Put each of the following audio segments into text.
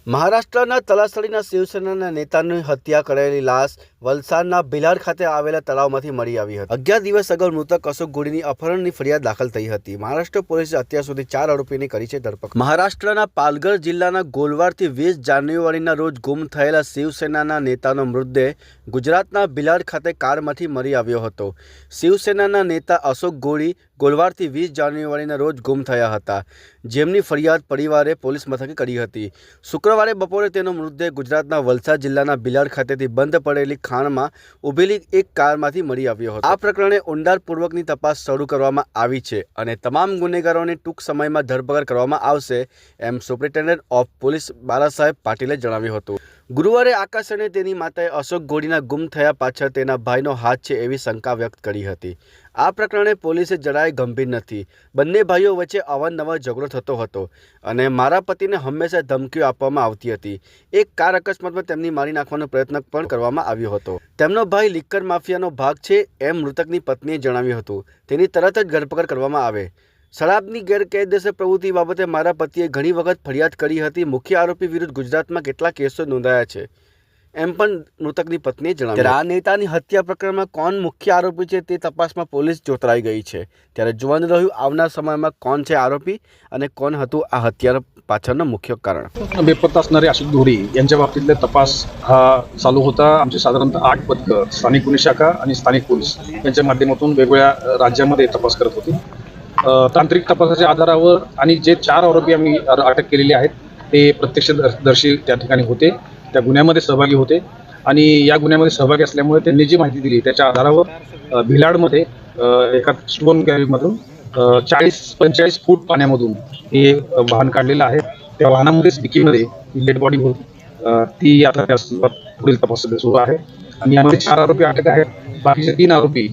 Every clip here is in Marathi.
મહારાષ્ટ્રના તલાસડીના શિવસેનાના નેતાની હત્યા કરાયેલી લાશ વલસાડના ભિલાડ ખાતે આવેલા તળાવમાંથી મળી આવી હતી। 11 દિવસ અગાઉ મૃતક અશોક ગોડીની અપહરણની ફરિયાદ દાખલ થઈ હતી। મહારાષ્ટ્ર પોલીસે અત્યાર સુધી 4 આરોપીની કરી છે ધરપકડ। મહારાષ્ટ્રના પાલઘર જિલ્લાના ગોલવાડથી 20 જાન્યુઆરીના રોજ ગુમ થયેલા શિવસેનાના નેતાનો મૃતદેહ ગુજરાતના ભિલાડ ખાતે કારમાંથી મળી આવ્યો હતો। શિવસેનાના નેતા અશોક ગોડી ગોલવાડથી 20 જાન્યુઆરીના રોજ ગુમ થયા હતા, જેમની ફરિયાદ પરિવારે પોલીસ મથકે કરી હતી। શુક્રવારે બપોરે તેનો મૃતદેહ ગુજરાતના વલસાડ જિલ્લાના ભિલાડ ખાતેથી બંધ પડેલી ખાણમાં ઊભેલી એક કારમાંથી મળી આવ્યો હતો। આ પ્રકરણે ઊંડાણપૂર્વકની તપાસ શરૂ કરવામાં આવી છે અને તમામ ગુનેગારોની ટૂંક સમયમાં ધરપકડ કરવામાં આવશે, એમ સુપ્રિન્ટેન્ડન્ટ ઓફ પોલીસ બાલાસાહેબ પાટીલે જણાવ્યું હતું। ગુરુવારે આકાશ અને તેની માતાએ અશોક ગોડીના ગુમ થયા પાછળ તેના ભાઈનો હાથ છે એવી શંકા વ્યક્ત કરી હતી। આ પ્રકરણે પોલીસે જરાય ગંભીર નથી। બંને ભાઈઓ વચ્ચે અવારનવાર ઝઘડો થતો હતો અને મારા પતિને હંમેશા ધમકીઓ આપવામાં આવતી હતી। એક કાર અકસ્માતમાં તેમની મારી નાખવાનો પ્રયત્ન પણ કરવામાં આવ્યો હતો। તેમનો ભાઈ લિક્કર માફિયાનો ભાગ છે એમ મૃતકની પત્નીએ જણાવ્યું હતું। તેની તરત જ ધરપકડ કરવામાં આવે। શરાબની ગેરકાયદેસર પ્રવૃત્તિ બાબતે મારા પતિએ ઘણી વખત ફરિયાદ કરી હતી। મુખ્ય આરોપી વિરુદ્ધ ગુજરાતમાં કેટલાક કેસો નોંધાયા છે એમ પણ મૃતકની પત્નીએ જણાવ્યું। આ નેતાની હત્યા પ્રકરણમાં કોણ મુખ્ય આરોપી છે તે તપાસમાં પોલીસ જોતરાઈ ગઈ છે। ત્યારે જોવાનું રહ્યું આવનાર સમયમાં કોણ છે આરોપી અને કોણ હતું આ હત્યા પાછળનું मुख्य कारण। बेपत्ता असणारे अशोक गोडी यांच्या बाबतीतले तपास हा चालू होता। आमचे साधारणतः 8 पथकं स्थानिक गुन्हे शाखा आणि स्थानिक पोलीस यांच्या माध्यमातून वेगवेगळ्या राज्यांमध्ये तपास करत होती। तांत्रिक तपासाच्या आधारावर आणि जे 4 आरोपी आम्ही अटक केलेले आहेत ते प्रत्यक्षदर्शी त्या ठिकाणी होते, त्या गुन्ह्यामध्ये सहभागी होते आणि या गुन्ह्यामध्ये सहभागी असल्यामुळे त्यांनी जी माहिती दिली त्याच्या आधारावर भिलाडमध्ये एका स्टोन गॅलरीमधून 40-45 फूट पाण्यामधून हे वाहन काढलेलं आहे। त्या वाहनामध्ये डिकीमध्ये डेड बॉडी होती, ती आता पुढील तपास सुरू आहे आणि यामध्ये 4 आरोपी अटक आहेत। बाकीचे 3 आरोपी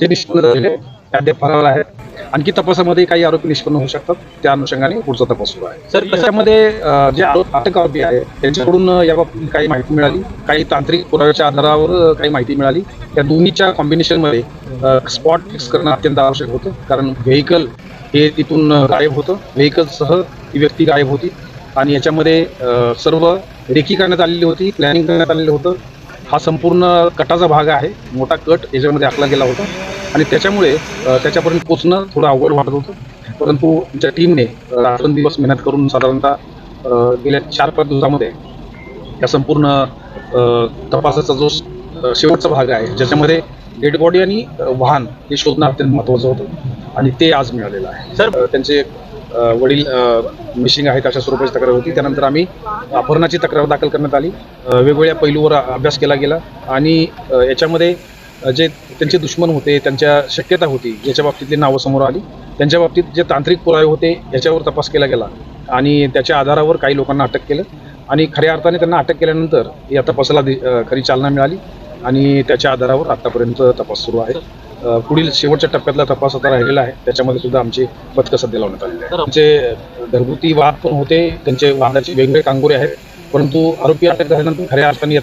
जे निष्पन्न झालेले अद्याप फरार आहेत। आणखी तपासामध्ये काही आरोपी निष्पन्न होऊ शकतात, त्या अनुषंगाने पुढचा तपास सुरू आहे। सर, त्याच्यामध्ये जे अटक आरोपी आहेत त्यांच्याकडून याबाबतीत काही माहिती मिळाली, काही तांत्रिक पुराव्याच्या आधारावर काही माहिती मिळाली। त्या दोन्हीच्या कॉम्बिनेशनमध्ये स्पॉट फिक्स करणं अत्यंत आवश्यक होतं, कारण व्हेकल हे तिथून गायब होतं, व्हेकलसह ती व्यक्ती गायब होती आणि याच्यामध्ये सर्व रेखी करण्यात आलेली होती, प्लॅनिंग करण्यात आलेलं होतं। हा संपूर्ण कटाचा भाग आहे, मोठा कट याच्यामध्ये आखला गेला होता आणि त्याच्यामुळे त्याच्यापर्यंत पोहोचणं थोडं अवघड वाटत होतं। परंतु आमच्या टीमने रात्रंदिवस मेहनत करून साधारणतः गेल्या 4-5 दिवसामध्ये या संपूर्ण तपासाचा जो शेवटचा भाग आहे ज्याच्यामध्ये डेड बॉडी आणि वाहन हे शोधणं अत्यंत महत्त्वाचं होतं आणि ते आज मिळालेलं आहे। सर, त्यांचे वडील मिसिंग आहेत अशा स्वरूपाची तक्रार होती। त्यानंतर आम्ही अपहरणाची तक्रार दाखल करण्यात आली। वेगवेगळ्या पैलूवर अभ्यास केला गेला आणि याच्यामध्ये जे त्यांचे दुश्मन होते, त्यांच्या शक्यता होती, याच्या बाबतीतली नावं समोर आली। त्यांच्या बाबतीत जे तांत्रिक पुरावे होते याच्यावर तपास केला गेला आणि त्याच्या आधारावर काही लोकांना अटक केलं आणि खऱ्या अर्थाने त्यांना अटक केल्यानंतर या तपासाला खरी चालना मिळाली आणि त्याच्या आधारावर आतापर्यंत तपास सुरू आहे। पुढील शेवटच्या टप्प्यातला तपास आता राहिलेला आहे, त्याच्यामध्ये सुद्धा आमची पथकं सध्या लावण्यात आलेली आहे। त्यांचे घरगुती वाहन पण होते, त्यांचे वाहनाचे वेगवेगळे कांगोरे आहेत, परंतु आरोपी अटक झाल्यानंतर खऱ्या अर्थाने